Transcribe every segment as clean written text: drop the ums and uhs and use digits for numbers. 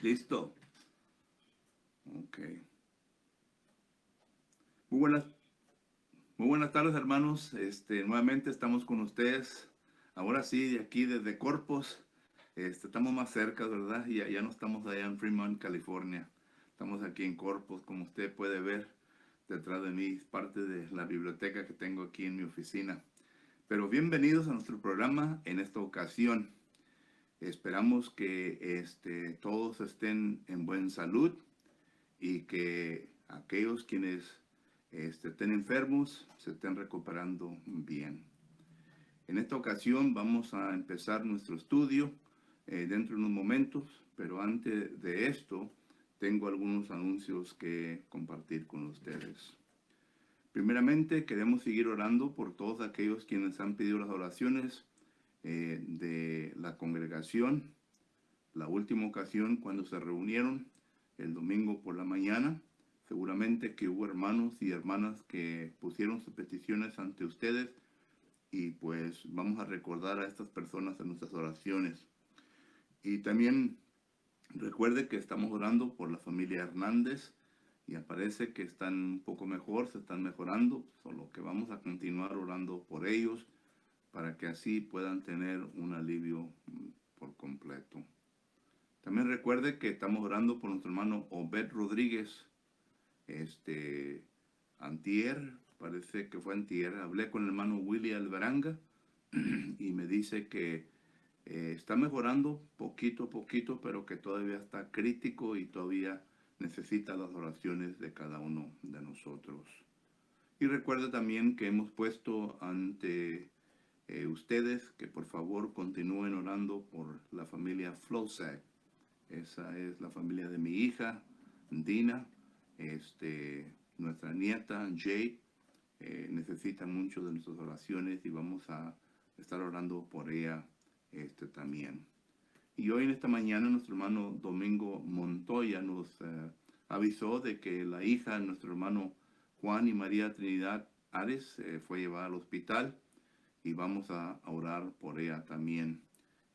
Listo. Ok. Muy buenas, muy buenas tardes, hermanos. Nuevamente estamos con ustedes. Ahora sí, de aquí desde Corpus. Estamos más cerca, ¿verdad? Ya no estamos allá en Fremont, California. Estamos aquí en Corpus, como usted puede ver detrás de mí, parte de la biblioteca que tengo aquí en mi oficina. Pero bienvenidos a nuestro programa en esta ocasión. Esperamos que todos estén en buena salud y que aquellos quienes estén enfermos se estén recuperando bien. En esta ocasión vamos a empezar nuestro estudio dentro de unos momentos, pero antes de esto tengo algunos anuncios que compartir con ustedes. Primeramente, queremos seguir orando por todos aquellos quienes han pedido las oraciones de la congregación. La última ocasión cuando se reunieron el domingo por la mañana, seguramente que hubo hermanos y hermanas que pusieron sus peticiones ante ustedes y pues vamos a recordar a estas personas en nuestras oraciones. Y también recuerde que estamos orando por la familia Hernández y aparece que están un poco mejor, se están mejorando, solo que vamos a continuar orando por ellos para que así puedan tener un alivio por completo. También recuerde que estamos orando por nuestro hermano Obed Rodríguez. Antier, parece que fue antier, hablé con el hermano Willy Alvaranga y me dice que está mejorando poquito a poquito, pero que todavía está crítico y todavía necesita las oraciones de cada uno de nosotros. Y recuerde también que hemos puesto ante ustedes que por favor continúen orando por la familia Flowsack. Esa es la familia de mi hija, Dina, nuestra nieta, Jade. Necesita mucho de nuestras oraciones y vamos a estar orando por ella también. Y hoy en esta mañana nuestro hermano Domingo Montoya nos avisó de que la hija de nuestro hermano Juan y María Trinidad Ares fue llevada al hospital y vamos a orar por ella también.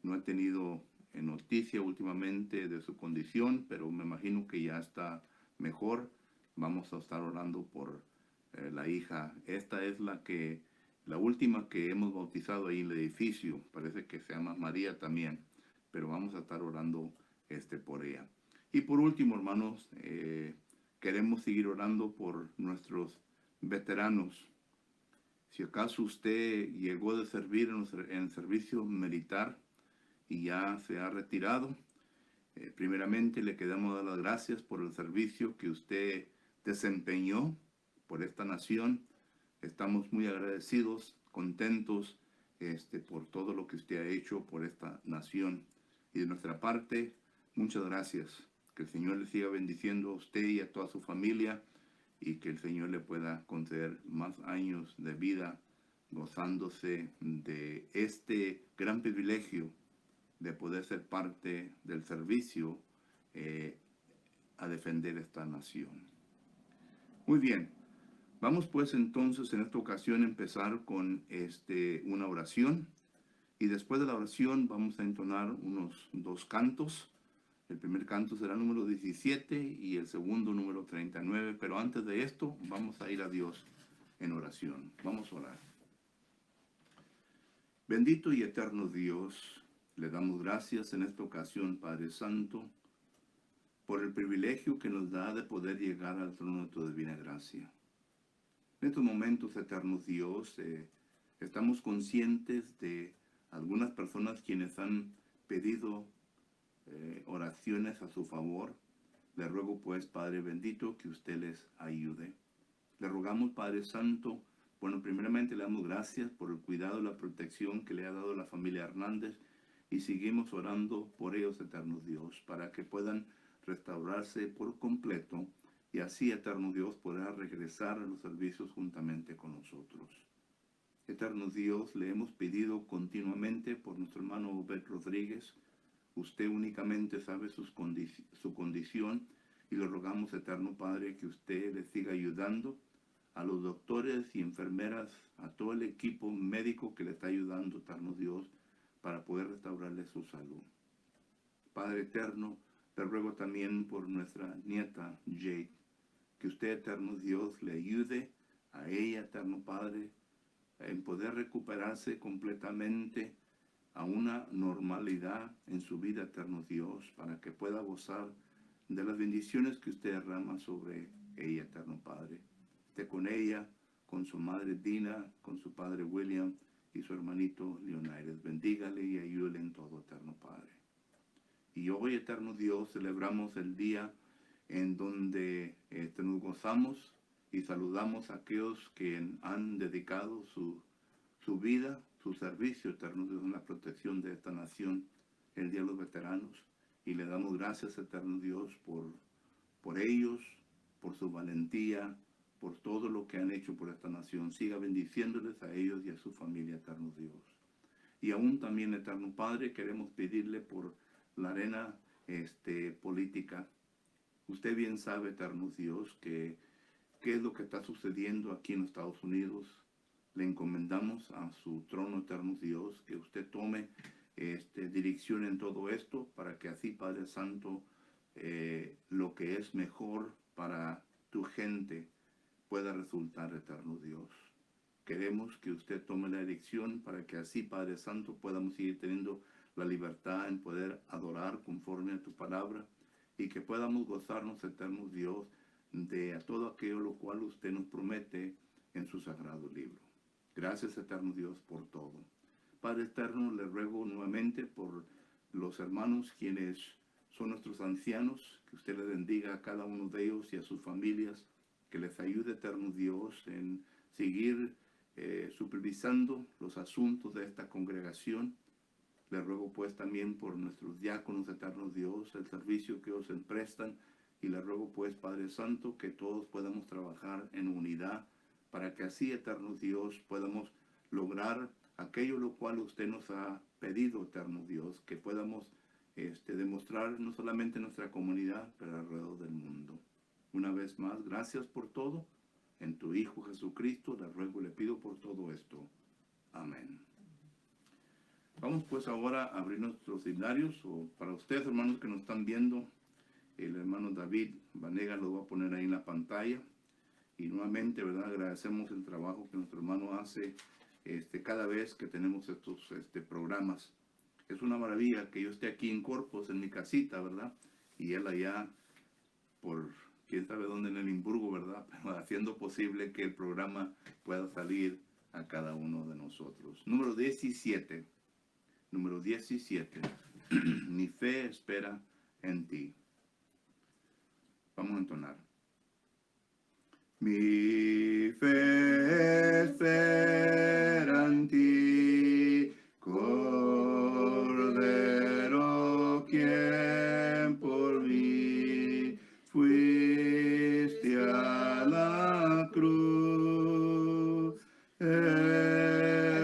No he tenido noticia últimamente de su condición, pero me imagino que ya está mejor. Vamos a estar orando por la hija. Esta es la última que hemos bautizado ahí en el edificio. Parece que se llama María también, pero vamos a estar orando por ella. Y por último, hermanos, queremos seguir orando por nuestros veteranos. Si acaso usted llegó de servir en el servicio militar y ya se ha retirado, primeramente le queremos dar las gracias por el servicio que usted desempeñó por esta nación. Estamos muy agradecidos, contentos por todo lo que usted ha hecho por esta nación. Y de nuestra parte, muchas gracias. Que el Señor le siga bendiciendo a usted y a toda su familia y que el Señor le pueda conceder más años de vida gozándose de este gran privilegio de poder ser parte del servicio a defender esta nación. Muy bien, vamos pues entonces en esta ocasión a empezar con una oración y después de la oración vamos a entonar unos dos cantos. El primer canto será número 17 y el segundo número 39, pero antes de esto vamos a ir a Dios en oración. Vamos a orar. Bendito y eterno Dios, le damos gracias en esta ocasión, Padre Santo, por el privilegio que nos da de poder llegar al trono de tu divina gracia. En estos momentos, eterno Dios, estamos conscientes de algunas personas quienes han pedido oraciones a su favor. Le ruego pues, Padre bendito, que usted les ayude. Le rogamos, Padre Santo, bueno, primeramente le damos gracias por el cuidado y la protección que le ha dado la familia Hernández y seguimos orando por ellos, eterno Dios, para que puedan restaurarse por completo y así, eterno Dios, podrá regresar a los servicios juntamente con nosotros. Eterno Dios, le hemos pedido continuamente por nuestro hermano Obed Rodríguez. Usted únicamente sabe su condición y le rogamos, eterno Padre, que usted le siga ayudando a los doctores y enfermeras, a todo el equipo médico que le está ayudando, eterno Dios, para poder restaurarle su salud. Padre eterno, Le ruego también por nuestra nieta Jade, que usted, eterno Dios, le ayude a ella, eterno Padre, en poder recuperarse completamente a una normalidad en su vida, eterno Dios, para que pueda gozar de las bendiciones que usted derrama sobre ella, eterno Padre. Esté con ella, con su madre Dina, con su padre William y su hermanito Leonidas. Bendígale y ayúdele en todo, eterno Padre. Y hoy, eterno Dios, celebramos el día en donde nos gozamos y saludamos a aquellos que han dedicado su vida, su servicio, eterno Dios, en la protección de esta nación, el Día de los Veteranos. Y le damos gracias, eterno Dios, por ellos, por su valentía, por todo lo que han hecho por esta nación. Siga bendiciéndoles a ellos y a su familia, eterno Dios. Y aún también, eterno Padre, queremos pedirle por la arena política. Usted bien sabe, eterno Dios, qué es lo que está sucediendo aquí en los Estados Unidos. Le encomendamos a su trono, eterno Dios, que usted tome dirección en todo esto, para que así, Padre Santo, lo que es mejor para tu gente pueda resultar, eterno Dios. Queremos que usted tome la dirección para que así, Padre Santo, podamos seguir teniendo la libertad en poder adorar conforme a tu palabra, y que podamos gozarnos, eterno Dios, de todo aquello lo cual usted nos promete en su sagrado libro. Gracias, eterno Dios, por todo. Padre eterno, le ruego nuevamente por los hermanos quienes son nuestros ancianos, que usted les bendiga a cada uno de ellos y a sus familias, que les ayude, eterno Dios, en seguir supervisando los asuntos de esta congregación. Le ruego pues también por nuestros diáconos, eterno Dios, el servicio que ellos prestan, y le ruego pues, Padre Santo, que todos podamos trabajar en unidad, para que así, eterno Dios, podamos lograr aquello lo cual usted nos ha pedido, eterno Dios, que podamos demostrar no solamente en nuestra comunidad, pero alrededor del mundo. Una vez más, gracias por todo. En tu Hijo Jesucristo le ruego y le pido por todo esto. Amén. Vamos pues ahora a abrir nuestros himnarios. Para ustedes, hermanos que nos están viendo, el hermano David Vanega lo va a poner ahí en la pantalla. Y nuevamente, ¿verdad?, agradecemos el trabajo que nuestro hermano hace cada vez que tenemos estos programas. Es una maravilla que yo esté aquí en Corpus, en mi casita, ¿verdad? Y él allá por quién sabe dónde, en el Limburgo, ¿verdad? Pero haciendo posible que el programa pueda salir a cada uno de nosotros. Número 17. Número 17. Mi fe espera en ti. Vamos a entonar. Mi fe espera en ti, Cordero, quien por mí fuiste a la cruz.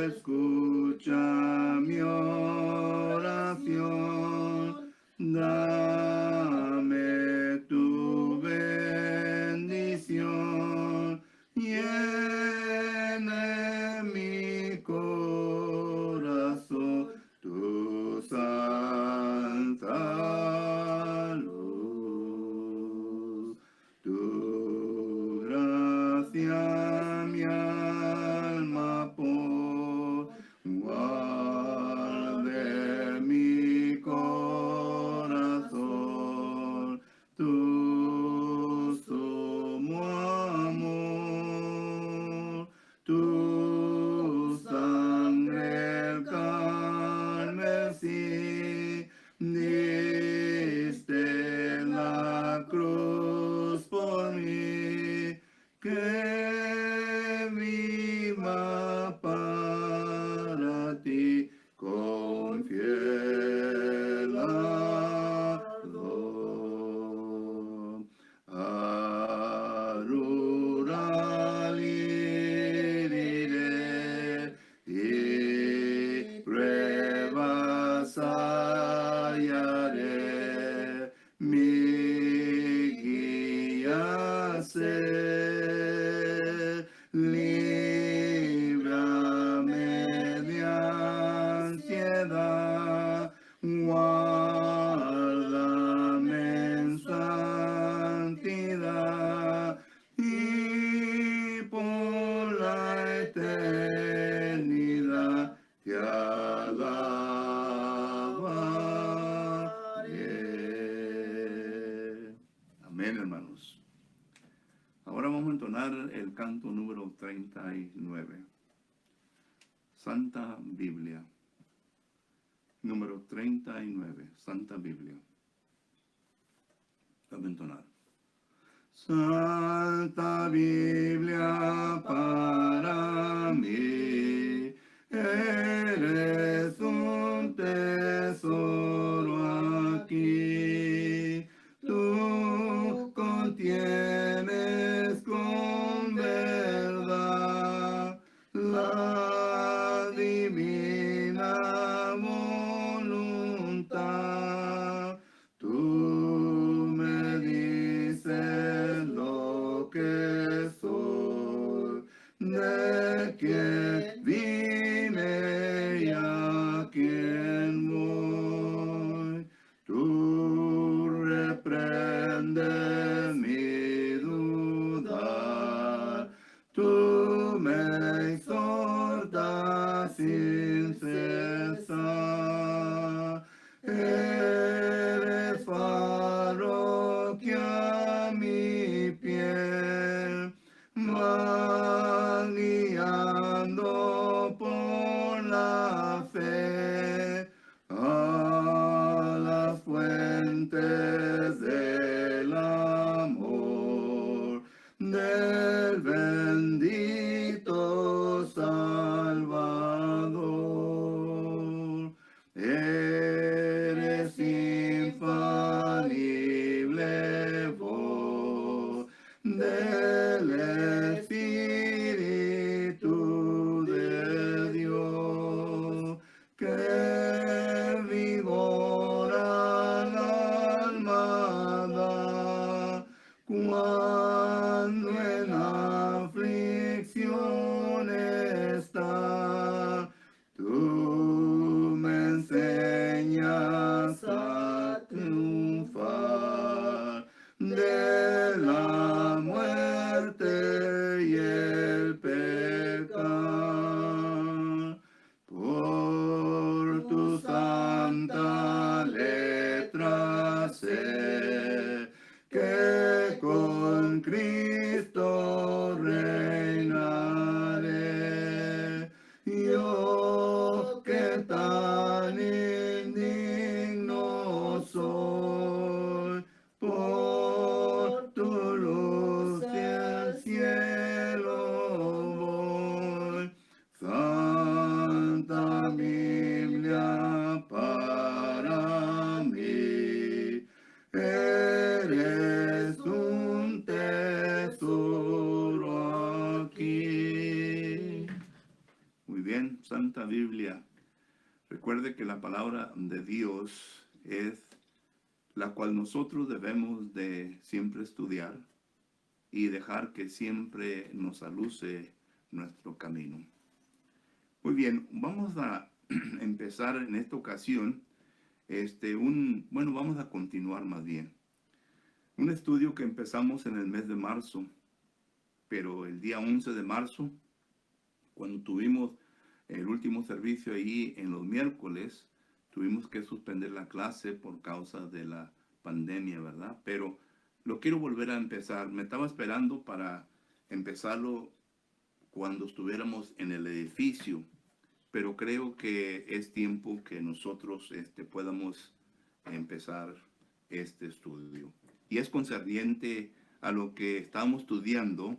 Escucha mi oración, dame tu bendición, llena mi corazón tu santa luz, tu gracia mi alma por guarde mi corazón, tu sumo amor, tu sangre carmesí, diste la cruz por mí, que viva para ti con fiel ardor. Arura iré y pruebas hallaré, mi guía sé, líbrame de ansiedad, guárdame Dios. Ahora vamos a entonar el canto número 39. Santa Biblia. Número 39. Santa Biblia. Vamos a entonar. Santa Biblia para mí, eres un tesoro aquí. Tú contienes con verdad la divina voluntad. Tú me dices lo que soy, de quién vine y a quién voy. Tú reprendes mi duda, tú me exhortas sin cesar. Eres faro que a mi pie va guiando por la fe a las fuentes del amor del bendito Salvador. Eres infalible voz del Espíritu de Dios, que vigora al alma da cuando en aflicción está. Tú me enseñas a triunfar de la muerte y el pecado. Por tu santa letra sé que con Cristo reinaré. Yo que tan indigno soy, por tu luz del cielo voy. Santa Biblia para mí, eres un tesoro aquí. Muy bien, Santa Biblia. Recuerde que la palabra de Dios es la cual nosotros debemos de siempre estudiar y dejar que siempre nos aluce nuestro camino. Muy bien, vamos a empezar en esta ocasión, vamos a continuar más bien. Un estudio que empezamos en el mes de marzo, pero el día 11 de marzo, cuando tuvimos el último servicio ahí en los miércoles, tuvimos que suspender la clase por causa de la pandemia, ¿verdad? Pero lo quiero volver a empezar. Me estaba esperando para empezarlo cuando estuviéramos en el edificio, pero creo que es tiempo que nosotros podamos empezar este estudio. Y es concerniente a lo que estamos estudiando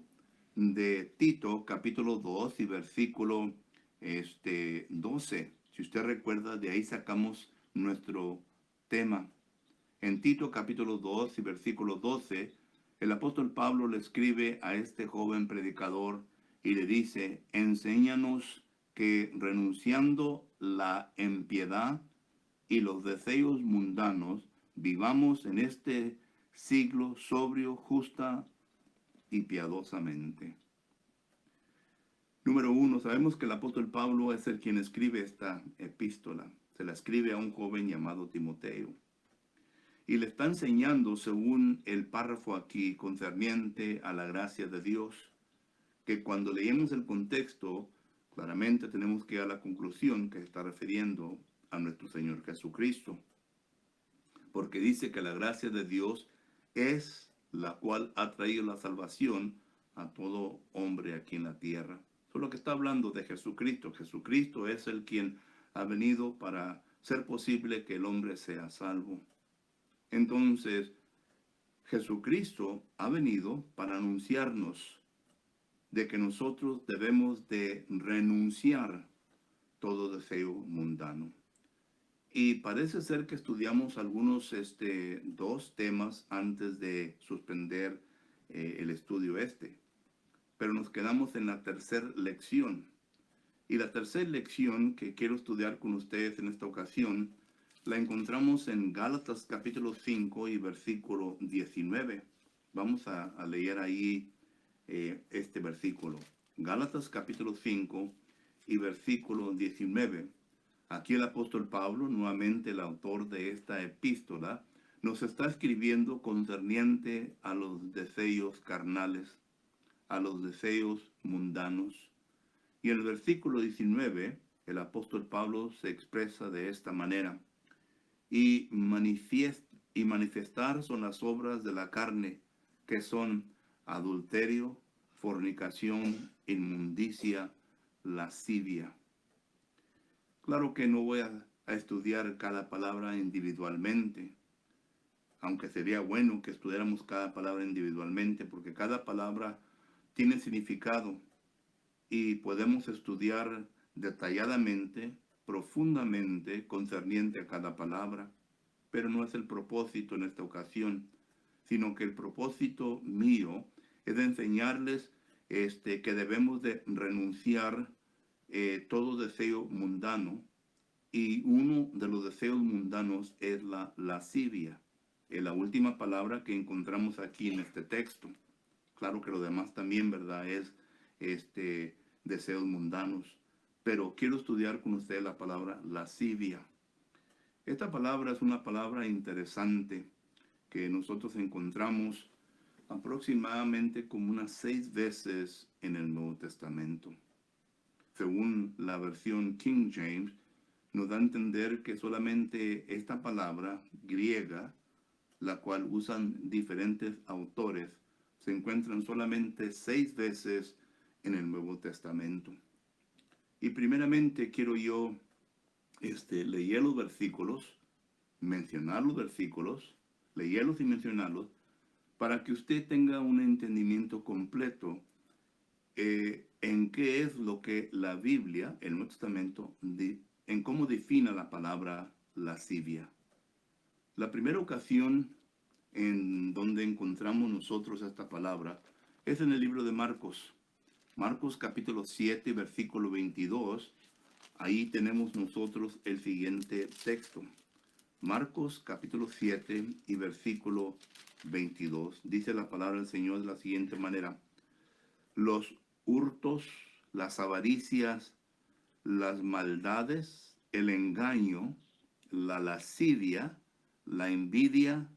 de Tito, capítulo 2 y versículo 12. Si usted recuerda, de ahí sacamos nuestro tema. En Tito, capítulo 2 y versículo 12, el apóstol Pablo le escribe a este joven predicador y le dice: enséñanos que renunciando la impiedad y los deseos mundanos, vivamos en este siglo sobrio, justa y piadosamente. Número 1, sabemos que el apóstol Pablo es el quien escribe esta epístola. Se la escribe a un joven llamado Timoteo. Y le está enseñando, según el párrafo aquí, concerniente a la gracia de Dios, que cuando leemos el contexto, claramente tenemos que ir a la conclusión que se está refiriendo a nuestro Señor Jesucristo. Porque dice que la gracia de Dios es la cual ha traído la salvación a todo hombre aquí en la tierra. Solo que está hablando de Jesucristo. Jesucristo es el quien ha venido para ser posible que el hombre sea salvo. Entonces, Jesucristo ha venido para anunciarnos de que nosotros debemos de renunciar todo deseo mundano. Y parece ser que estudiamos algunos dos temas antes de suspender el estudio pero nos quedamos en la tercera lección. Y la tercera lección que quiero estudiar con ustedes en esta ocasión la encontramos en Gálatas capítulo 5 y versículo 19. Vamos a leer ahí este versículo. Gálatas capítulo 5 y versículo 19. Aquí el apóstol Pablo, nuevamente el autor de esta epístola, nos está escribiendo concerniente a los deseos carnales, a los deseos mundanos. Y en el versículo 19, el apóstol Pablo se expresa de esta manera: y manifestar son las obras de la carne, que son adulterio, fornicación, inmundicia, lascivia. Claro que no voy a estudiar cada palabra individualmente, aunque sería bueno que estudiáramos cada palabra individualmente, porque cada palabra tiene significado y podemos estudiar detalladamente, profundamente, concerniente a cada palabra. Pero no es el propósito en esta ocasión, sino que el propósito mío es de enseñarles que debemos de renunciar todo deseo mundano, y uno de los deseos mundanos es la lascivia. Es la última palabra que encontramos aquí en este texto. Claro que lo demás también, ¿verdad? Es deseos mundanos. Pero quiero estudiar con ustedes la palabra lascivia. Esta palabra es una palabra interesante que nosotros encontramos aproximadamente como unas 6 veces en el Nuevo Testamento. Según la versión King James, nos da a entender que solamente esta palabra griega, la cual usan diferentes autores, se encuentran solamente 6 veces en el Nuevo Testamento. Y primeramente quiero yo leer los versículos, mencionar los versículos, leerlos y mencionarlos, para que usted tenga un entendimiento completo en qué es lo que la Biblia, el Nuevo Testamento, en cómo define la palabra lascivia. La primera ocasión en donde encontramos nosotros esta palabra es en el libro de Marcos. Marcos capítulo 7, versículo 22. Ahí tenemos nosotros el siguiente texto. Marcos capítulo 7 y versículo 22. Dice la palabra del Señor de la siguiente manera: los hurtos, las avaricias, las maldades, el engaño, la lascivia, la envidia,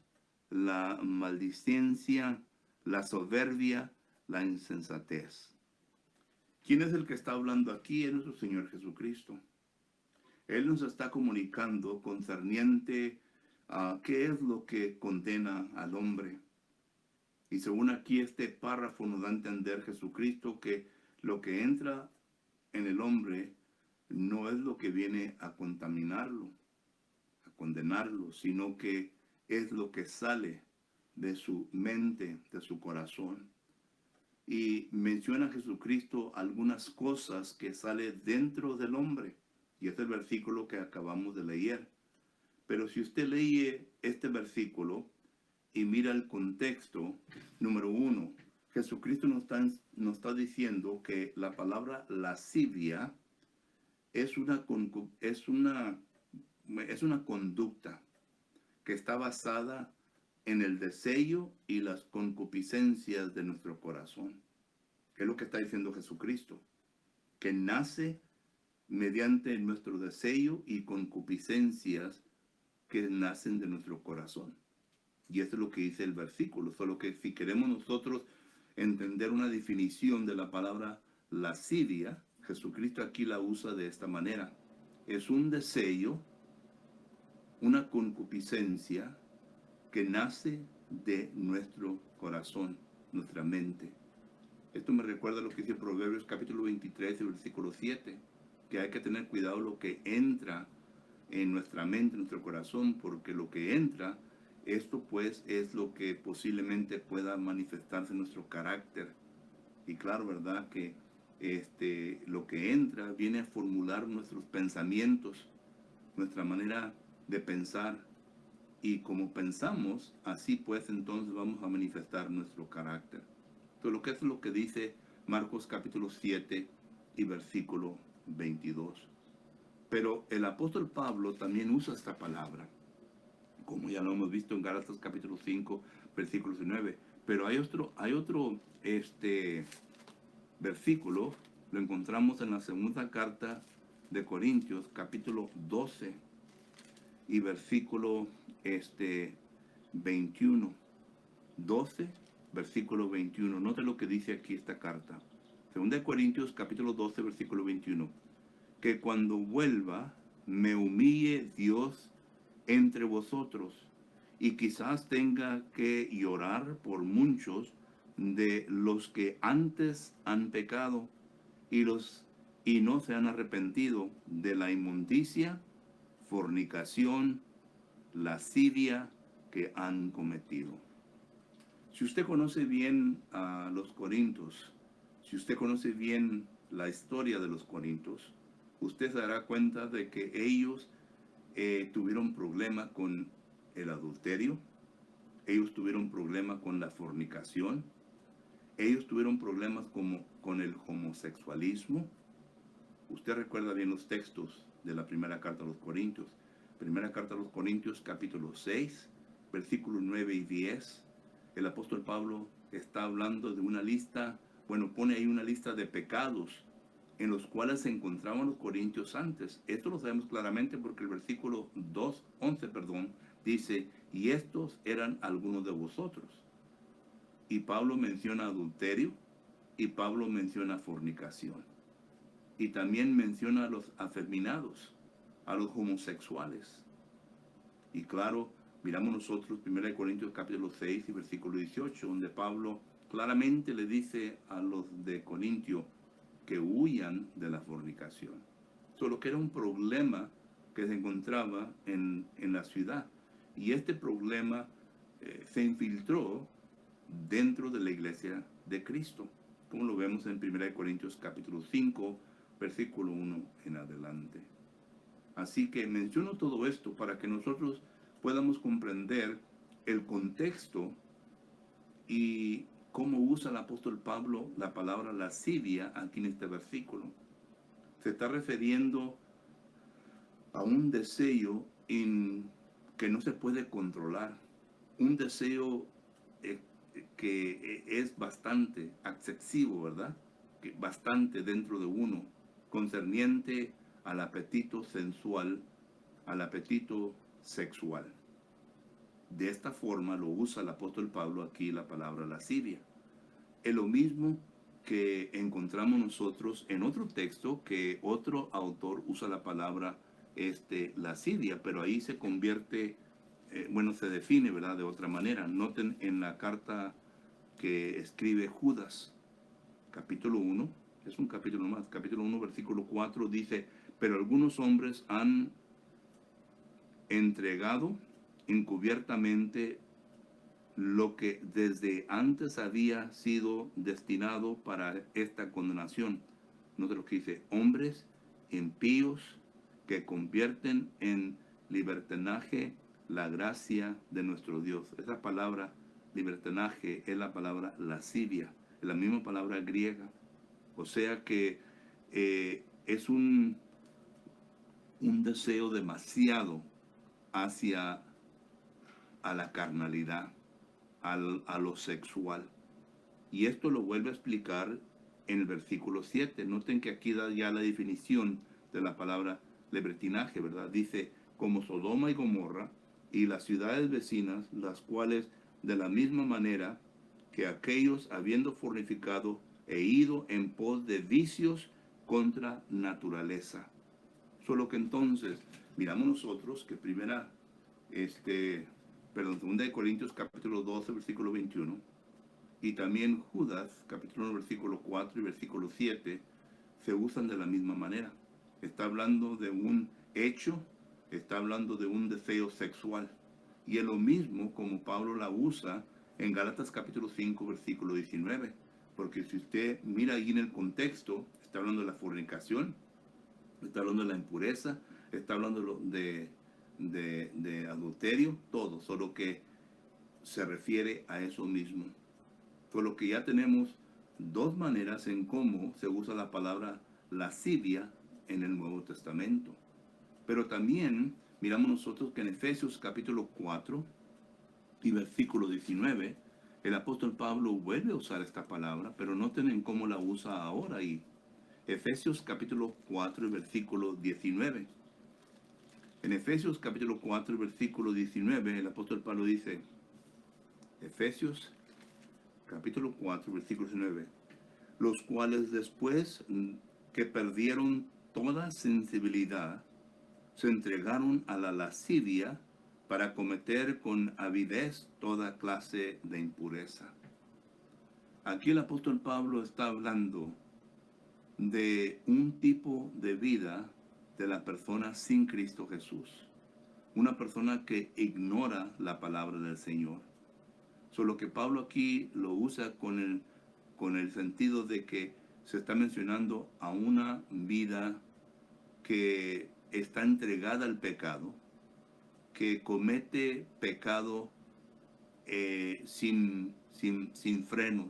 la maldicencia, la soberbia, la insensatez. ¿Quién es el que está hablando aquí? Es nuestro Señor Jesucristo. Él nos está comunicando concerniente a qué es lo que condena al hombre. Y según aquí este párrafo nos da a entender Jesucristo que lo que entra en el hombre no es lo que viene a contaminarlo, a condenarlo, sino que es lo que sale de su mente, de su corazón. Y menciona a Jesucristo algunas cosas que salen dentro del hombre. Y es el versículo que acabamos de leer. Pero si usted lee este versículo y mira el contexto, número 1, Jesucristo nos está diciendo que la palabra lascivia es una conducta que está basada en el deseo y las concupiscencias de nuestro corazón. ¿Qué es lo que está diciendo Jesucristo? Que nace mediante nuestro deseo y concupiscencias que nacen de nuestro corazón. Y esto es lo que dice el versículo. Solo que si queremos nosotros entender una definición de la palabra lascivia, Jesucristo aquí la usa de esta manera. Es un deseo, una concupiscencia que nace de nuestro corazón, nuestra mente. Esto me recuerda lo que dice Proverbios capítulo 23 y versículo 7, que hay que tener cuidado lo que entra en nuestra mente, en nuestro corazón, porque lo que entra, esto pues es lo que posiblemente pueda manifestarse en nuestro carácter. Y claro, ¿verdad? Que lo que entra viene a formular nuestros pensamientos, nuestra manera de pensar. Y como pensamos, así pues entonces vamos a manifestar nuestro carácter. Entonces, lo que es lo que dice Marcos capítulo 7 y versículo 22. Pero el apóstol Pablo también usa esta palabra, como ya lo hemos visto en Gálatas capítulo 5, versículo 19. Pero hay otro versículo, lo encontramos en la segunda carta de Corintios, capítulo 12 y versículo 21. 12, versículo 21. Note lo que dice aquí esta carta. Segunda de Corintios, capítulo 12, versículo 21. Que cuando vuelva, me humille Dios entre vosotros, y quizás tenga que llorar por muchos de los que antes han pecado y no se han arrepentido de la inmundicia, fornicación, lascivia que han cometido. Si usted conoce bien a los corintios, si usted conoce bien la historia de los corintios, usted se dará cuenta de que ellos tuvieron problemas con el adulterio, ellos tuvieron problemas con la fornicación, ellos tuvieron problemas con el homosexualismo. Usted recuerda bien los textos de la primera carta a los Corintios. Primera carta a los Corintios, capítulo 6, versículos 9 y 10. El apóstol Pablo está hablando de una lista, pone ahí una lista de pecados en los cuales se encontraban los corintios antes. Esto lo sabemos claramente porque el versículo 11, dice, y estos eran algunos de vosotros. Y Pablo menciona adulterio, y Pablo menciona fornicación. Y también menciona a los afeminados, a los homosexuales. Y claro, miramos nosotros 1 Corintios capítulo 6 y versículo 18, donde Pablo claramente le dice a los de Corintio que huyan de la fornicación. Solo que era un problema que se encontraba en la ciudad. Y este problema se infiltró dentro de la iglesia de Cristo, como lo vemos en 1 Corintios capítulo 5, versículo 1 en adelante. Así que menciono todo esto para que nosotros podamos comprender el contexto y cómo usa el apóstol Pablo la palabra lascivia aquí en este versículo. Se está refiriendo a un deseo que no se puede controlar, un deseo que es bastante excesivo, ¿verdad? Que bastante dentro de uno, concerniente al apetito sensual, al apetito sexual. De esta forma lo usa el apóstol Pablo aquí la palabra lascivia. Es lo mismo que encontramos nosotros en otro texto que otro autor usa la palabra lascivia, pero ahí se convierte, se define, ¿verdad?, de otra manera. Noten en la carta que escribe Judas, capítulo 1, es un capítulo más, capítulo 1, versículo 4, dice, pero algunos hombres han entregado encubiertamente lo que desde antes había sido destinado para esta condenación. Note lo que dice, hombres impíos que convierten en libertinaje la gracia de nuestro Dios. Esa palabra libertinaje es la palabra lascivia, es la misma palabra griega. O sea que es un deseo demasiado hacia a la carnalidad, a lo sexual. Y esto lo vuelve a explicar en el versículo 7. Noten que aquí da ya la definición de la palabra libertinaje, ¿verdad? Dice, como Sodoma y Gomorra y las ciudades vecinas, las cuales de la misma manera que aquellos habiendo fornificado e ido en pos de vicios contra naturaleza. Solo que entonces miramos nosotros que primera perdón, 2 Corintios capítulo 12, versículo 21, y también Judas, capítulo 1, versículo 4 y versículo 7, se usan de la misma manera. Está hablando de un hecho, está hablando de un deseo sexual. Y es lo mismo como Pablo la usa en Gálatas capítulo 5, versículo 19. Porque si usted mira ahí en el contexto, está hablando de la fornicación, está hablando de la impureza, está hablando de adulterio, todo, solo que se refiere a eso mismo. Por lo que ya tenemos dos maneras en cómo se usa la palabra lascivia en el Nuevo Testamento. Pero también miramos nosotros que en Efesios capítulo 4 y versículo 19, el apóstol Pablo vuelve a usar esta palabra, pero noten en cómo la usa ahora. Y Efesios capítulo 4 y versículo 19. En Efesios capítulo 4 y versículo 19, el apóstol Pablo dice, Efesios capítulo 4, versículo 19, los cuales después que perdieron toda sensibilidad, se entregaron a la lascivia para cometer con avidez toda clase de impureza. Aquí el apóstol Pablo está hablando de un tipo de vida de la persona sin Cristo Jesús. Una persona que ignora la palabra del Señor. Solo que Pablo aquí lo usa con el sentido de que se está mencionando a una vida que está entregada al pecado, que comete pecado sin frenos,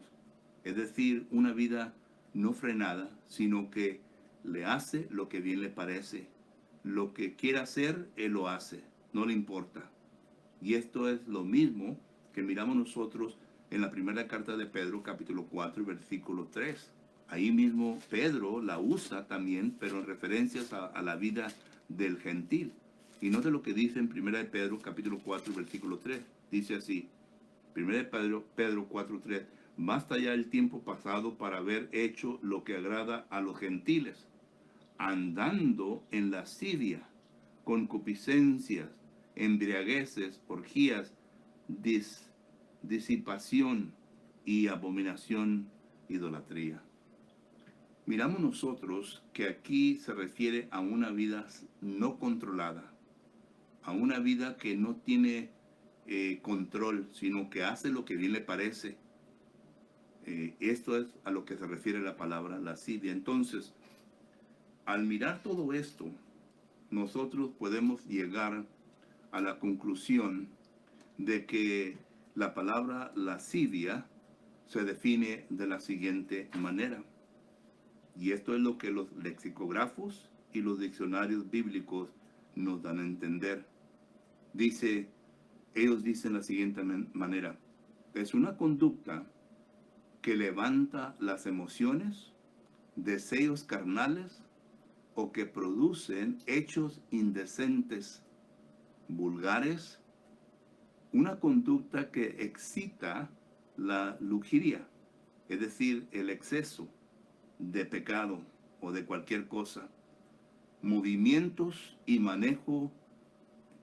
es decir, una vida no frenada, sino que le hace lo que bien le parece. Lo que quiere hacer, él lo hace, no le importa. Y esto es lo mismo que miramos nosotros en la primera carta de Pedro, capítulo 4, versículo 3. Ahí mismo Pedro la usa también, pero en referencias a la vida del gentil. Y note lo que dice en primera de Pedro, capítulo 4, versículo 3. Dice así, primera de Pedro 4, 3. Basta ya el tiempo pasado para haber hecho lo que agrada a los gentiles, andando en lascivia, concupiscencias, embriagueces, orgías, disipación y abominación, idolatría. Miramos nosotros que aquí se refiere a una vida no controlada, a una vida que no tiene control, sino que hace lo que bien le parece. Esto es a lo que se refiere la palabra lascivia. Entonces, al mirar todo esto, nosotros podemos llegar a la conclusión de que la palabra lascivia se define de la siguiente manera. Y esto es lo que los lexicógrafos y los diccionarios bíblicos nos dan a entender. Ellos dicen la siguiente manera. Es una conducta que levanta las emociones, deseos carnales o que producen hechos indecentes, vulgares, una conducta que excita la lujuria, es decir, el exceso de pecado o de cualquier cosa, movimientos y manejo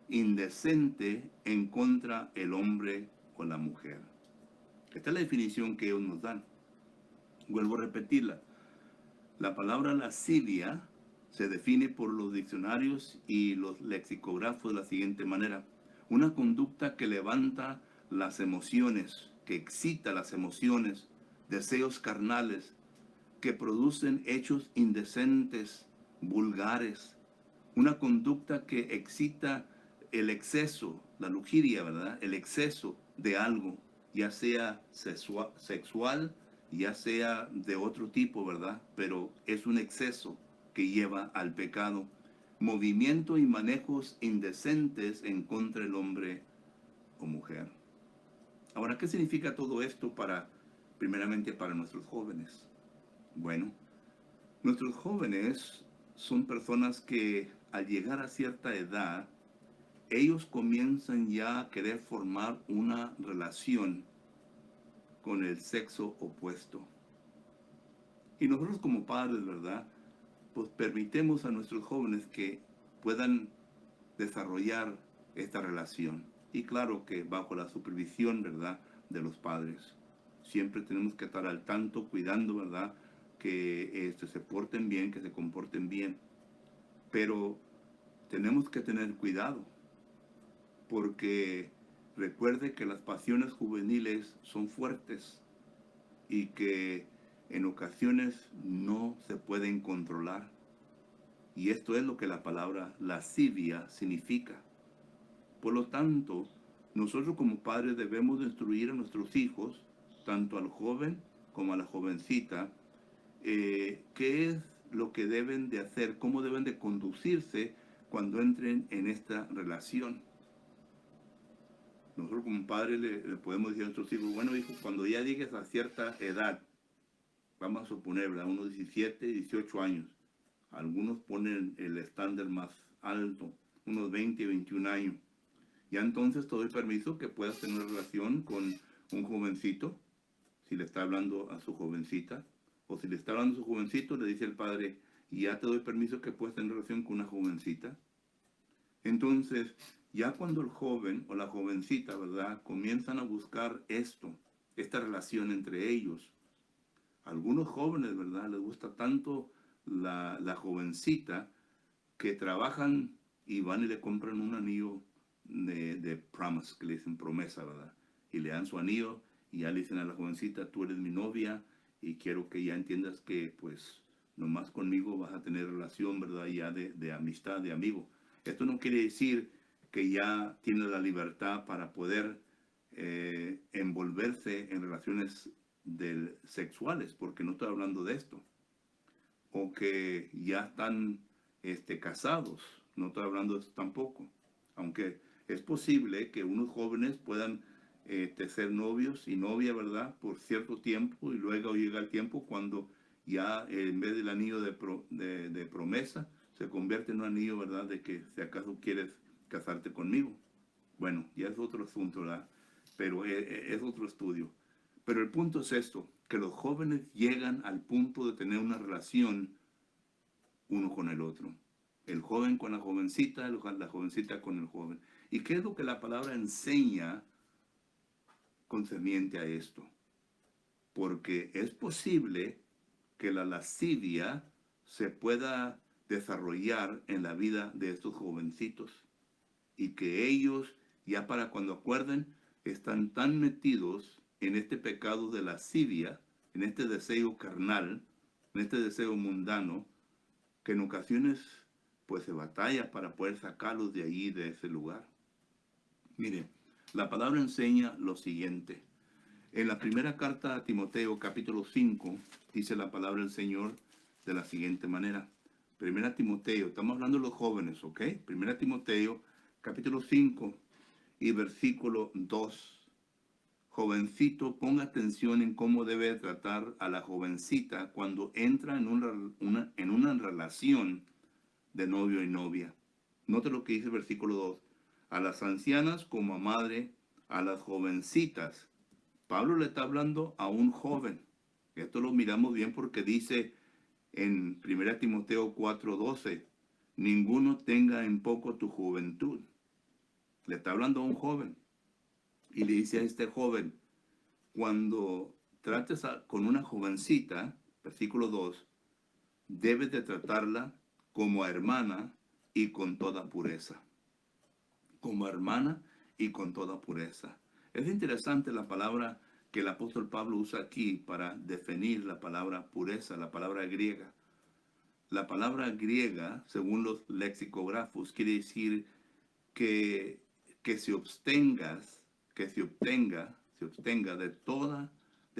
indecente en contra el hombre o la mujer. Esta es la definición que ellos nos dan. Vuelvo a repetirla. La palabra lascivia se define por los diccionarios y los lexicógrafos de la siguiente manera. Una conducta que levanta las emociones, que excita las emociones, deseos carnales, que producen hechos indecentes, vulgares. Una conducta que excita el exceso, la lujuria, ¿verdad? El exceso de algo, ya sea sexual, ya sea de otro tipo, ¿verdad? Pero es un exceso que lleva al pecado. Movimiento y manejos indecentes en contra del hombre o mujer. Ahora, ¿qué significa todo esto primeramente para nuestros jóvenes? Bueno, nuestros jóvenes son personas que al llegar a cierta edad, ellos comienzan ya a querer formar una relación con el sexo opuesto. Y nosotros como padres, ¿verdad? Pues permitemos a nuestros jóvenes que puedan desarrollar esta relación. y claro que bajo la supervisión, ¿verdad?, de los padres. Siempre tenemos que estar al tanto, cuidando, ¿verdad?, que se porten bien, que se comporten bien. Pero tenemos que tener cuidado, porque recuerde que las pasiones juveniles son fuertes y que en ocasiones no se pueden controlar. Y esto es lo que la palabra lascivia significa. Por lo tanto, nosotros como padres debemos de instruir a nuestros hijos, tanto al joven como a la jovencita, qué es lo que deben de hacer, cómo deben de conducirse cuando entren en esta relación. Nosotros como padres le podemos decir a nuestros hijos, bueno hijo, cuando ya llegues a cierta edad, vamos a suponer, ¿verdad?, unos 17, 18 años, algunos ponen el estándar más alto, unos 20, 21 años, ya entonces te doy permiso que puedas tener relación con un jovencito, si le está hablando a su jovencita, o si le está hablando a su jovencito, le dice el padre, y ya te doy permiso que puedas tener relación con una jovencita. Entonces, ya cuando el joven o la jovencita, ¿verdad?, comienzan a buscar esta relación entre ellos, algunos jóvenes, ¿verdad?, les gusta tanto la jovencita que trabajan y van y le compran un anillo de promise, que le dicen promesa, ¿verdad? Y le dan su anillo y ya le dicen a la jovencita, tú eres mi novia y quiero que ya entiendas que pues nomás conmigo vas a tener relación, ¿verdad? Ya de amistad, de amigo. Esto no quiere decir que ya tiene la libertad para poder envolverse en relaciones sexuales, porque no estoy hablando de esto. O que ya están casados, no estoy hablando de eso tampoco. Aunque es posible que unos jóvenes puedan ser novios y novia, ¿verdad?, por cierto tiempo, y luego llega el tiempo cuando ya en vez del anillo de promesa, se convierte en un anillo, ¿verdad?, de que si acaso quieres casarte conmigo. Bueno, ya es otro asunto, ¿verdad? Pero es otro estudio. Pero el punto es esto, que los jóvenes llegan al punto de tener una relación uno con el otro. El joven con la jovencita, la jovencita con el joven. ¿Y qué es lo que la palabra enseña concerniente a esto? Porque es posible que la lascivia se pueda desarrollar en la vida de estos jovencitos y que ellos, ya para cuando acuerden, están tan metidos en este pecado de lascivia, en este deseo carnal, en este deseo mundano, que en ocasiones pues se batalla para poder sacarlos de ahí, de ese lugar. Mire, la palabra enseña lo siguiente. En la primera carta a Timoteo, capítulo 5, dice la palabra del Señor de la siguiente manera. Primera Timoteo, estamos hablando de los jóvenes, ¿ok? Primera Timoteo, capítulo 5 y versículo 2. Jovencito, ponga atención en cómo debe tratar a la jovencita cuando entra en una relación de novio y novia. Note lo que dice el versículo 2. A las ancianas como a madre, a las jovencitas. Pablo le está hablando a un joven. Esto lo miramos bien porque dice en 1 Timoteo 4:12, ninguno tenga en poco tu juventud. Le está hablando a un joven. Y le dice a este joven, cuando trates con una jovencita, versículo 2, debes de tratarla como a hermana y con toda pureza. Como hermana y con toda pureza. Es interesante la palabra que el apóstol Pablo usa aquí para definir la palabra pureza, la palabra griega. La palabra griega, según los lexicógrafos, quiere decir que se abstengas, se abstenga de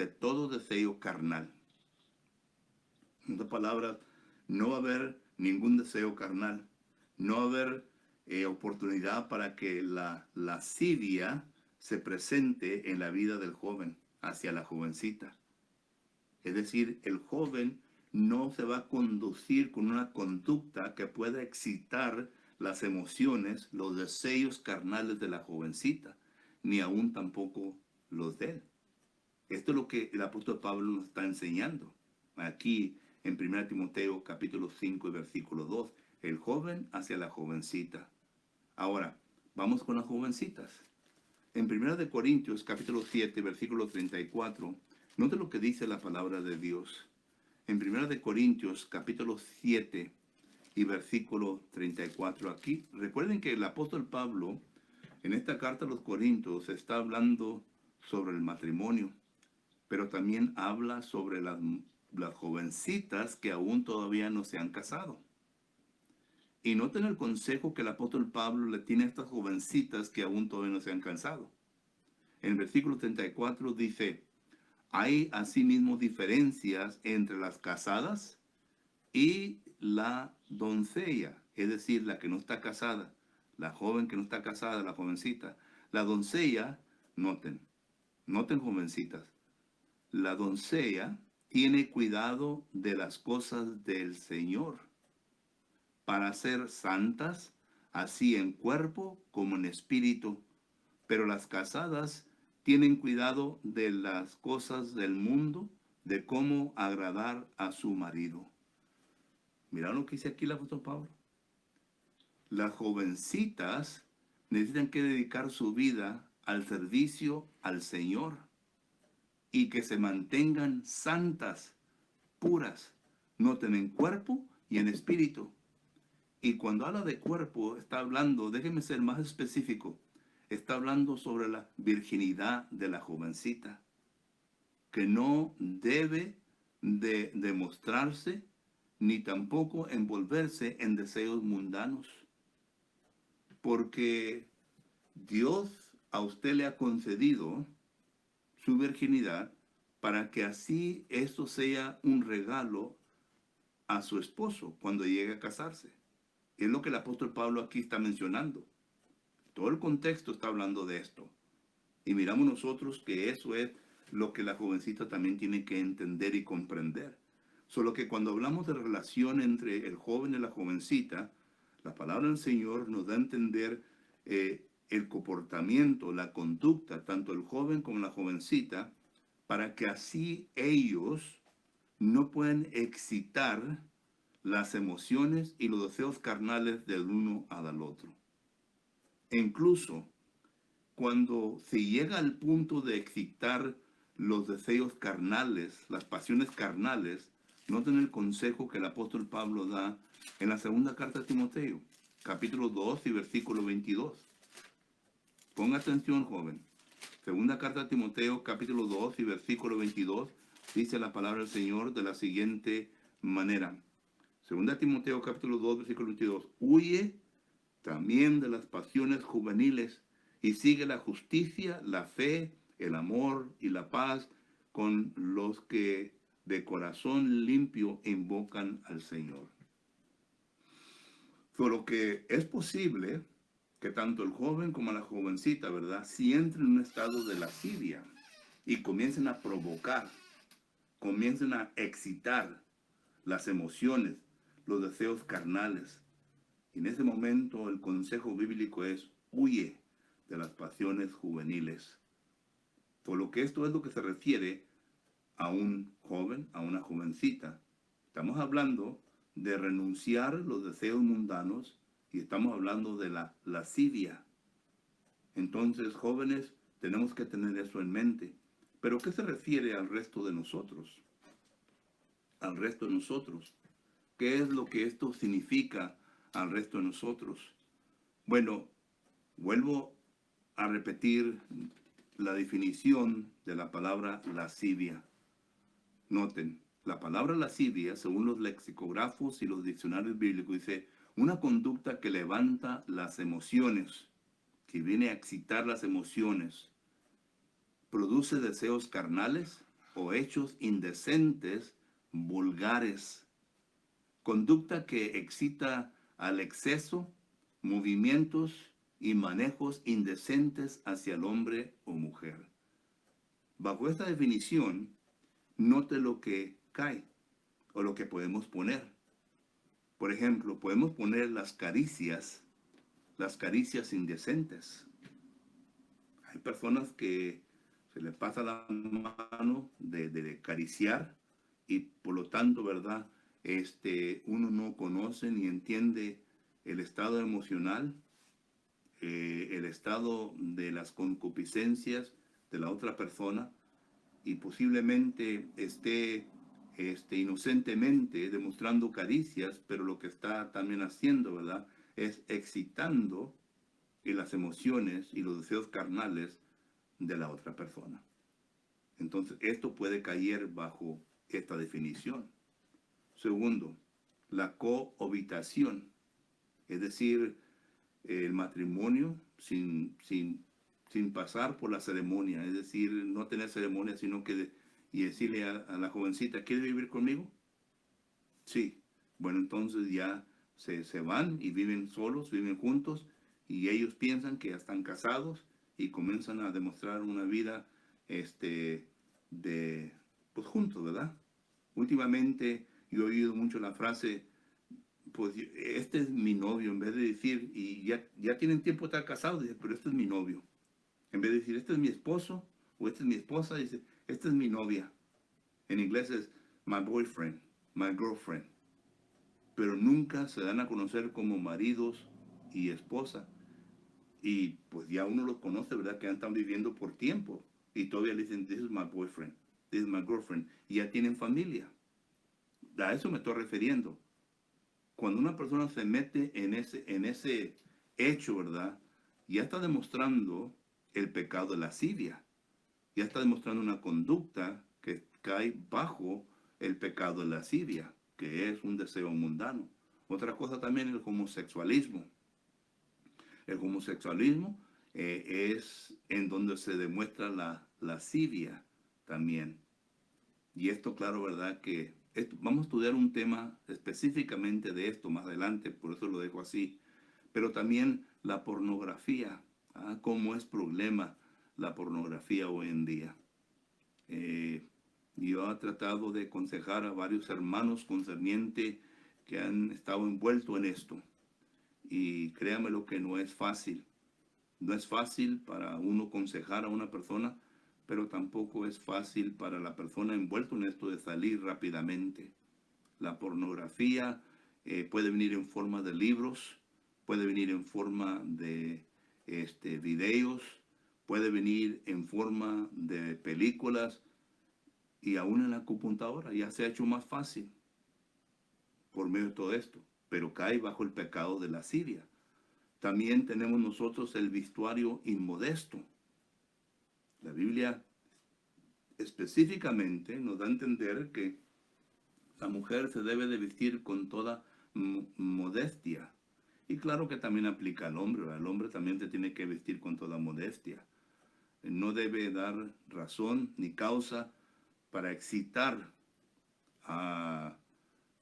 todo deseo carnal. En otras palabras, no va a haber ningún deseo carnal, no va a haber oportunidad para que la lascivia se presente en la vida del joven hacia la jovencita. Es decir, el joven no se va a conducir con una conducta que pueda excitar las emociones, los deseos carnales de la jovencita, ni aún tampoco los de él. Esto es lo que el apóstol Pablo nos está enseñando aquí en 1 Timoteo capítulo 5 y versículo 2, el joven hacia la jovencita. Ahora, vamos con las jovencitas. en 1 capítulo 7, versículo 34, note lo que dice la palabra de Dios. En 1 capítulo 7 y versículo 34 aquí, recuerden que el apóstol Pablo, en esta carta a los Corintios, está hablando sobre el matrimonio, pero también habla sobre las jovencitas que aún todavía no se han casado. Y noten el consejo que el apóstol Pablo le tiene a estas jovencitas que aún todavía no se han casado. En el versículo 34 dice, hay asimismo diferencias entre las casadas y la doncella, es decir, la que no está casada, la joven que no está casada, la jovencita. La doncella, noten jovencitas, la doncella tiene cuidado de las cosas del Señor para ser santas, así en cuerpo como en espíritu. Pero las casadas tienen cuidado de las cosas del mundo, de cómo agradar a su marido. Mira lo que dice aquí el apóstol Pablo. Las jovencitas necesitan que dedicar su vida al servicio al Señor y que se mantengan santas, puras, noten en cuerpo y en espíritu. Y cuando habla de cuerpo, está hablando, déjeme ser más específico, está hablando sobre la virginidad de la jovencita, que no debe de demostrarse ni tampoco envolverse en deseos mundanos, porque Dios a usted le ha concedido su virginidad para que así esto sea un regalo a su esposo cuando llegue a casarse. Es lo que el apóstol Pablo aquí está mencionando. Todo el contexto está hablando de esto. Y miramos nosotros que eso es lo que la jovencita también tiene que entender y comprender. Solo que cuando hablamos de relación entre el joven y la jovencita, la palabra del Señor nos da a entender el comportamiento, la conducta, tanto el joven como la jovencita, para que así ellos no puedan excitar las emociones y los deseos carnales del uno al otro. E incluso cuando se llega al punto de excitar los deseos carnales, las pasiones carnales, noten el consejo que el apóstol Pablo da en la segunda carta de Timoteo, capítulo 2 y versículo 22. Ponga atención, joven. Segunda carta de Timoteo, capítulo 2 y versículo 22, dice la palabra del Señor de la siguiente manera. Segunda Timoteo, capítulo 2, versículo 22. Huye también de las pasiones juveniles y sigue la justicia, la fe, el amor y la paz con los que de corazón limpio invocan al Señor. Solo que es posible que tanto el joven como la jovencita, ¿verdad?, si entren en un estado de lascivia y comiencen a provocar, comiencen a excitar las emociones, los deseos carnales. Y en ese momento el consejo bíblico es: huye de las pasiones juveniles. Por lo que esto es lo que se refiere a un joven, a una jovencita. Estamos hablando de renunciar los deseos mundanos y estamos hablando de la lascivia. Entonces, jóvenes, tenemos que tener eso en mente. Pero ¿qué se refiere al resto de nosotros? Al resto de nosotros. ¿Qué es lo que esto significa al resto de nosotros? Bueno, vuelvo a repetir la definición de la palabra lascivia. Noten, la palabra lascivia, según los lexicógrafos y los diccionarios bíblicos, dice una conducta que levanta las emociones, que viene a excitar las emociones, produce deseos carnales o hechos indecentes, vulgares. Conducta que excita al exceso, movimientos y manejos indecentes hacia el hombre o mujer. Bajo esta definición, note lo que cae o lo que podemos poner. Por ejemplo, podemos poner las caricias indecentes. Hay personas que se les pasa la mano de acariciar y por lo tanto, ¿verdad?, uno no conoce ni entiende el estado emocional, el estado de las concupiscencias de la otra persona y posiblemente esté inocentemente demostrando caricias, pero lo que está también haciendo, ¿verdad? Es excitando las emociones y los deseos carnales de la otra persona. Entonces, esto puede caer bajo esta definición. Segundo, la cohabitación, es decir, el matrimonio sin pasar por la ceremonia, es decir, no tener ceremonia, sino que y decirle a la jovencita, ¿quiere vivir conmigo? Sí. Bueno, entonces ya se van y viven solos, viven juntos, y ellos piensan que ya están casados y comienzan a demostrar una vida de pues juntos, ¿verdad? Últimamente yo he oído mucho la frase, pues este es mi novio, en vez de decir, y ya tienen tiempo de estar casados, dice, pero este es mi novio. En vez de decir, este es mi esposo o esta es mi esposa, dice, esta es mi novia. En inglés es my boyfriend, my girlfriend. Pero nunca se dan a conocer como maridos y esposa. Y pues ya uno los conoce, ¿verdad? Que han estado viviendo por tiempo. Y todavía le dicen, this is my boyfriend, this is my girlfriend. Y ya tienen familia. A eso me estoy refiriendo. Cuando una persona se mete en ese hecho, ¿verdad? Ya está demostrando el pecado de lascivia. Ya está demostrando una conducta que cae bajo el pecado de lascivia, que es un deseo mundano. Otra cosa también es el homosexualismo. El homosexualismo es en donde se demuestra la lascivia también. Y esto, claro, ¿verdad? Que vamos a estudiar un tema específicamente de esto más adelante, por eso lo dejo así. Pero también la pornografía, cómo es problema la pornografía hoy en día. Yo he tratado de aconsejar a varios hermanos concerniente que han estado envueltos en esto. Y créame lo que no es fácil. No es fácil para uno aconsejar a una persona, pero tampoco es fácil para la persona envuelta en esto de salir rápidamente. La pornografía puede venir en forma de libros, puede venir en forma de videos, puede venir en forma de películas y aún en la computadora ya se ha hecho más fácil por medio de todo esto, pero cae bajo el pecado de lascivia. También tenemos nosotros el vestuario inmodesto. La Biblia específicamente nos da a entender que la mujer se debe de vestir con toda modestia. Y claro que también aplica al hombre, ¿verdad? El hombre también se tiene que vestir con toda modestia. No debe dar razón ni causa para excitar a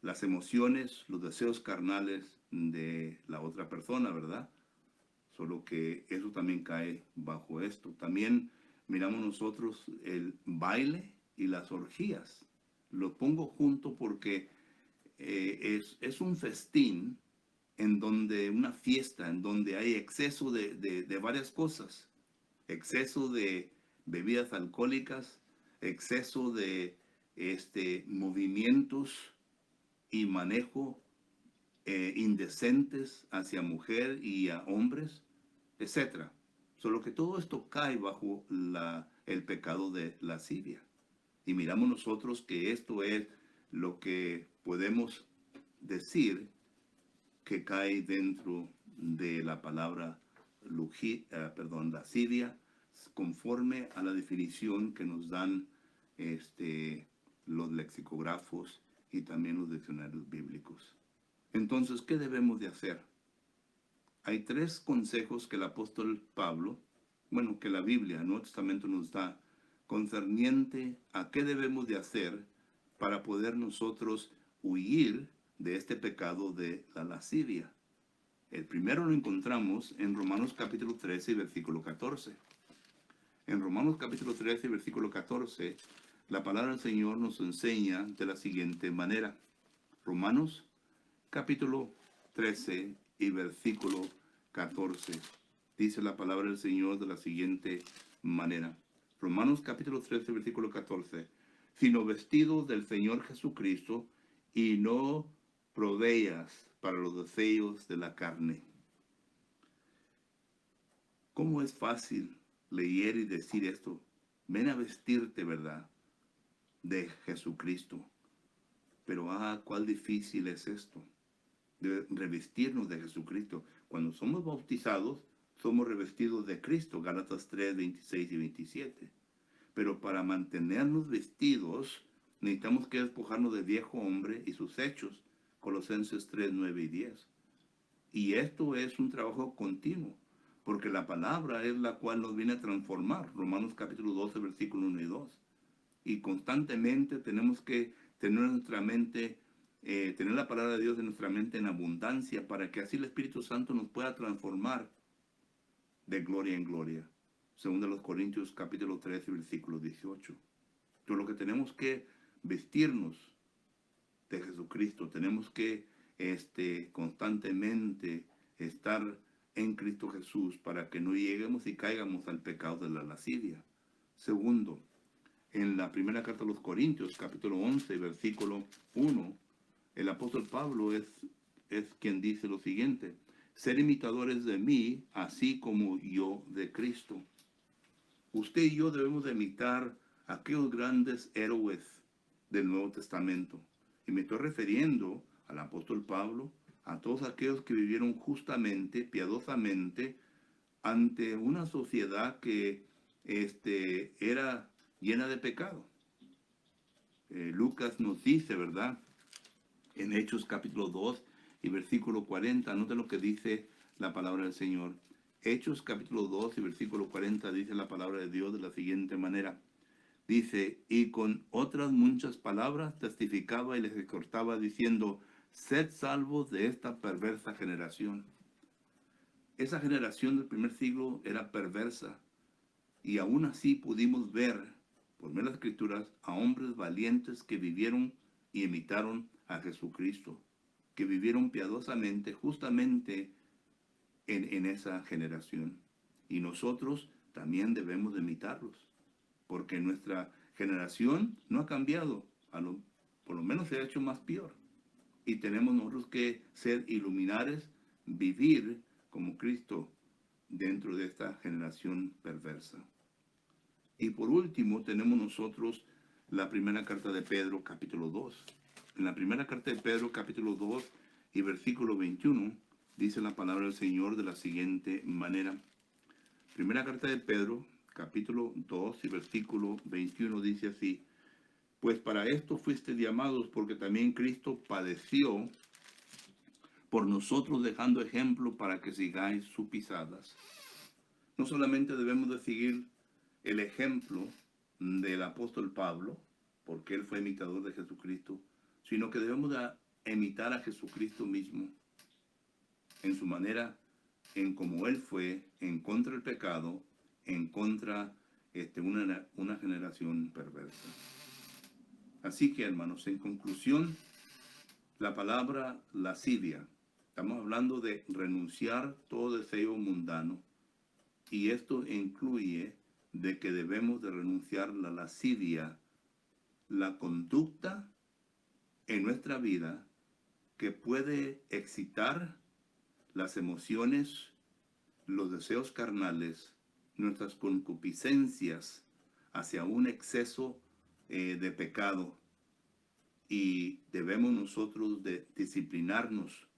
las emociones, los deseos carnales de la otra persona, ¿verdad? Solo que eso también cae bajo esto. También miramos nosotros el baile y las orgías. Lo pongo junto porque es un festín en donde una fiesta, en donde hay exceso de varias cosas. Exceso de bebidas alcohólicas, exceso de movimientos y manejo indecentes hacia mujer y a hombres, etcétera. Solo que todo esto cae bajo el pecado de lascivia. Y miramos nosotros que esto es lo que podemos decir que cae dentro de la palabra lascivia, conforme a la definición que nos dan los lexicógrafos y también los diccionarios bíblicos. Entonces, ¿qué debemos de hacer? Hay tres consejos que el apóstol Pablo, que la Biblia, el Nuevo Testamento nos da, concerniente a qué debemos de hacer para poder nosotros huir de este pecado de la lascivia. El primero lo encontramos en Romanos capítulo 13, versículo 14. En Romanos capítulo 13, versículo 14, la palabra del Señor nos enseña de la siguiente manera. Romanos capítulo 13 y versículo 14. Dice la palabra del Señor de la siguiente manera. Romanos capítulo 13, versículo 14. Sino vestidos del Señor Jesucristo y no proveas para los deseos de la carne. ¿Cómo es fácil leer y decir esto? Ven a vestirte, ¿verdad?, de Jesucristo. Pero, cuál difícil es esto, de revestirnos de Jesucristo. Cuando somos bautizados, somos revestidos de Cristo, Gálatas 3, 26 y 27. Pero para mantenernos vestidos, necesitamos que despojarnos del viejo hombre y sus hechos, Colosenses 3, 9 y 10. Y esto es un trabajo continuo, porque la palabra es la cual nos viene a transformar, Romanos capítulo 12, versículo 1 y 2. Y constantemente tenemos que tener nuestra mente, tener la palabra de Dios en nuestra mente en abundancia, para que así el Espíritu Santo nos pueda transformar de gloria en gloria. Según los Corintios capítulo 13, versículo 18. Entonces lo que tenemos que vestirnos de Jesucristo, tenemos que constantemente estar en Cristo Jesús para que no lleguemos y caigamos al pecado de la lascivia. Segundo, en la primera carta a los Corintios, capítulo 11, versículo 1, el apóstol Pablo es quien dice lo siguiente: ser imitadores de mí, así como yo de Cristo. Usted y yo debemos de imitar a aquellos grandes héroes del Nuevo Testamento. Y me estoy refiriendo al apóstol Pablo, a todos aquellos que vivieron justamente, piadosamente, ante una sociedad que era llena de pecado. Lucas nos dice, ¿verdad?, en Hechos capítulo 2 y versículo 40, note lo que dice la palabra del Señor. Hechos capítulo 2 y versículo 40 dice la palabra de Dios de la siguiente manera. Dice: y con otras muchas palabras testificaba y les exhortaba diciendo: sed salvos de esta perversa generación. Esa generación del primer siglo era perversa, y aún así pudimos ver, por medio de las Escrituras, a hombres valientes que vivieron y imitaron a Jesucristo, que vivieron piadosamente, justamente en esa generación. Y nosotros también debemos de imitarlos, porque nuestra generación no ha cambiado, por lo menos se ha hecho más peor. Y tenemos nosotros que ser iluminares, vivir como Cristo dentro de esta generación perversa. Y por último tenemos nosotros la primera carta de Pedro, capítulo 2. En la primera carta de Pedro, capítulo 2 y versículo 21, dice la palabra del Señor de la siguiente manera. Primera carta de Pedro, capítulo 2 y versículo 21 dice así: pues para esto fuiste llamados, porque también Cristo padeció por nosotros, dejando ejemplo para que sigáis sus pisadas. No solamente debemos de seguir el ejemplo del apóstol Pablo, porque él fue imitador de Jesucristo, sino que debemos de imitar a Jesucristo mismo en su manera, en como él fue, en contra del pecado, en contra una generación perversa. Así que, hermanos, en conclusión, la palabra lascivia, estamos hablando de renunciar todo deseo mundano, y esto incluye de que debemos de renunciar la lascivia, la conducta en nuestra vida que puede excitar las emociones, los deseos carnales, nuestras concupiscencias hacia un exceso de pecado, y debemos nosotros de disciplinarnos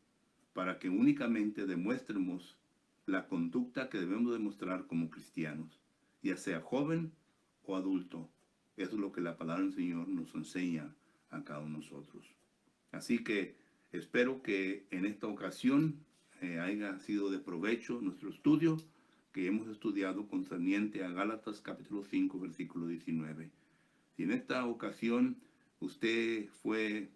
para que únicamente demuestremos la conducta que debemos demostrar como cristianos, ya sea joven o adulto. Eso es lo que la palabra del Señor nos enseña a cada uno de nosotros. Así que espero que en esta ocasión haya sido de provecho nuestro estudio que hemos estudiado concerniente a Gálatas capítulo 5 versículo 19. Si en esta ocasión usted fue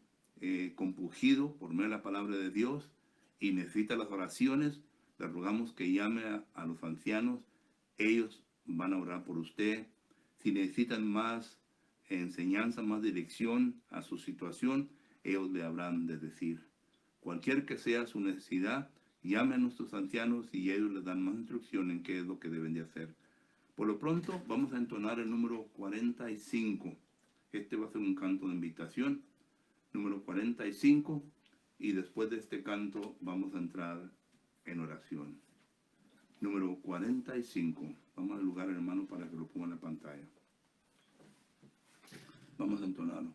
compungido por medio de la palabra de Dios y necesita las oraciones, le rogamos que llame a los ancianos. Ellos van a orar por usted. Si necesitan más enseñanza, más dirección a su situación, ellos le habrán de decir. Cualquier que sea su necesidad, llame a nuestros ancianos y ellos les dan más instrucción en qué es lo que deben de hacer. Por lo pronto, vamos a entonar el número 45. Este va a ser un canto de invitación, número 45, y después de este canto vamos a entrar en oración. número 45. Vamos al lugar, hermano, para que lo ponga en la pantalla. Vamos a entonarlo.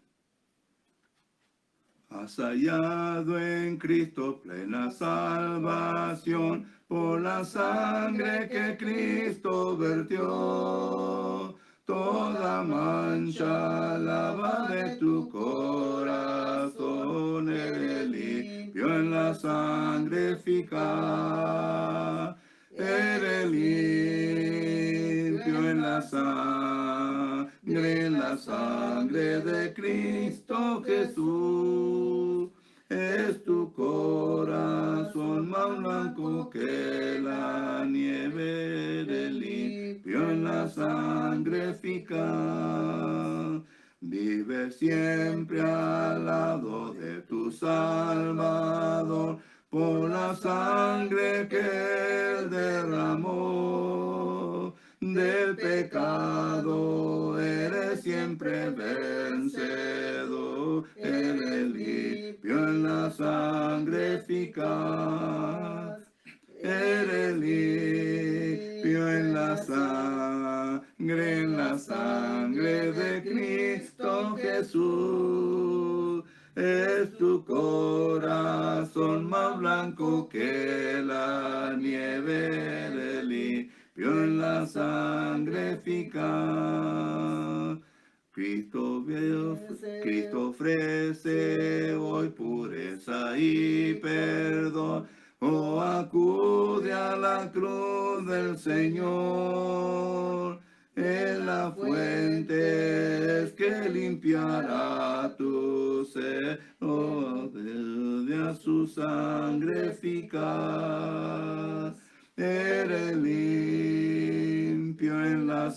Has hallado en Cristo plena salvación por la sangre que Cristo vertió. Toda mancha lava de tu corazón, eres limpio en la sangre eficaz. Eres limpio en la sangre de Cristo Jesús. Es tu corazón más blanco que la nieve, eres limpio en la sangre eficaz. Vive siempre al lado de tu Salvador, por la sangre que Él derramó. Del pecado eres siempre vencedor, eres limpio en la sangre eficaz. Eres limpio en la sangre de Cristo Jesús. Es tu corazón más blanco que la nieve, eres limpio en la sangre eficaz. Cristo ofrece hoy pureza y perdón. Oh, acude a la cruz del Señor. En la fuente es que limpiará tu ser. Oh, de a su sangre eficaz. Eres limpio en la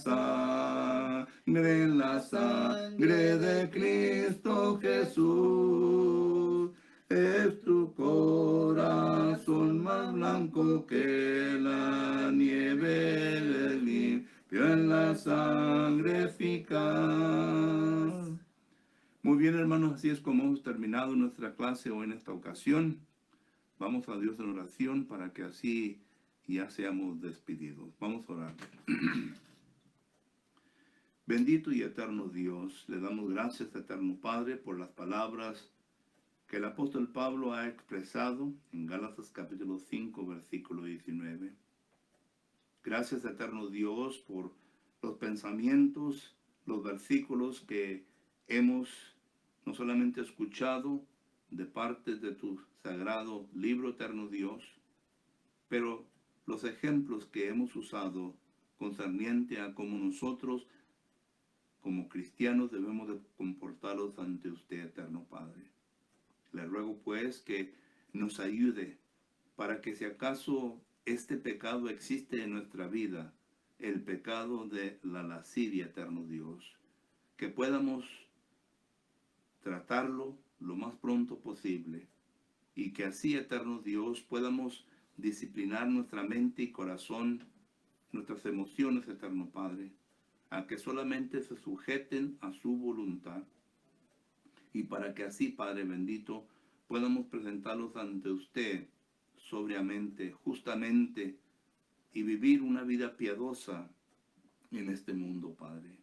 sangre de Cristo Jesús. Es tu corazón más blanco que la nieve, eres limpio en la sangre eficaz. Muy bien, hermanos, así es como hemos terminado nuestra clase hoy en esta ocasión. Vamos a Dios en oración para que así ya seamos despedidos. Vamos a orar. Bendito y eterno Dios, le damos gracias, eterno Padre, por las palabras que el apóstol Pablo ha expresado en Gálatas capítulo 5, versículo 19. Gracias, eterno Dios, por los pensamientos, los versículos que hemos no solamente escuchado de parte de tu sagrado libro, eterno Dios, pero los ejemplos que hemos usado concerniente a cómo nosotros, como cristianos, debemos de comportarlos ante usted, eterno Padre. Le ruego pues que nos ayude para que si acaso este pecado existe en nuestra vida, el pecado de la lascivia, eterno Dios, que podamos tratarlo lo más pronto posible y que así, eterno Dios, podamos disciplinar nuestra mente y corazón, nuestras emociones, eterno Padre, a que solamente se sujeten a su voluntad. Y para que así, Padre bendito, podamos presentarlos ante usted sobriamente, justamente, y vivir una vida piadosa en este mundo, Padre.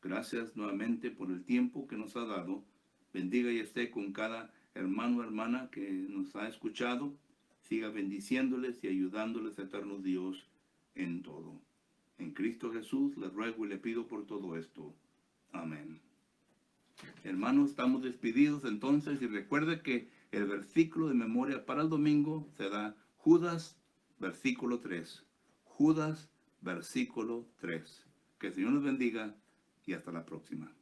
Gracias nuevamente por el tiempo que nos ha dado. Bendiga y esté con cada hermano o hermana que nos ha escuchado. Siga bendiciéndoles y ayudándoles, eterno Dios, en todo. En Cristo Jesús le ruego y le pido por todo esto. Amén. Hermanos, estamos despedidos entonces y recuerde que el versículo de memoria para el domingo será Judas, versículo 3. Judas, versículo 3. Que el Señor nos bendiga y hasta la próxima.